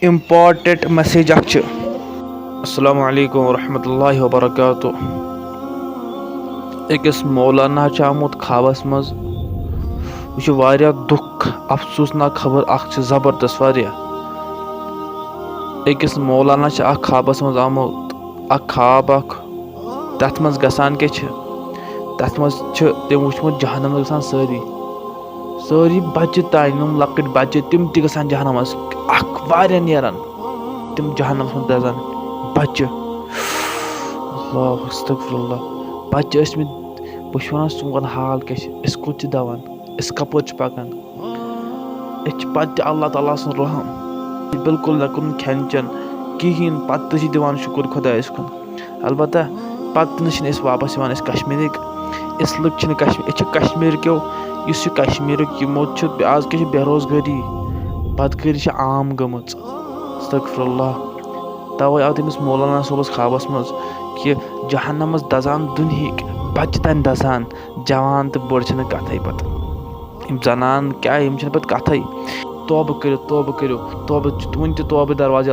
Important message अस्सलामु अलैकुम वरहमतुल्लाहि वबरकातुह। अकिस मौलाना आमुत ख्वाबस मज दुख अफसोसनाक खबर जबरदस्त अकिस मौलाना ख्वाबस मज आमुत ख्वाब तथ मज गसान क्या तथ मज तम वुचमुत जहन्नम गसान सारी बच्चे तान लकट बच्चे तम गसान जहन्नमस नेरान तम जहन्नमस मज दजान बच्चे अल्लाह अस्तगफिरुल्लाह बच्चे बह वन सोन हाल क्या कोत दवान कपर पकान पे अल्लाह ताला सुन रहम बिल्कुल न कुन खेन चेन कहें पे दिवान शुक्र खुदायस कुन अलबत्ता पे वापस कश्मीर लुक कश्मीर क्यों कश्मीर आज क्या बेरोजगारी बदकारी आम गम अस्तगफिरुल्लाह तवे आव तमिस मौलाना सोबस ख्वाबस मज कि जहन्नमस दजान दुनिया बच्चे तान दजान जवान तो बड़ कथ पे जनान क्या पे कथ तौबह करो तुन तौबह दरवाजा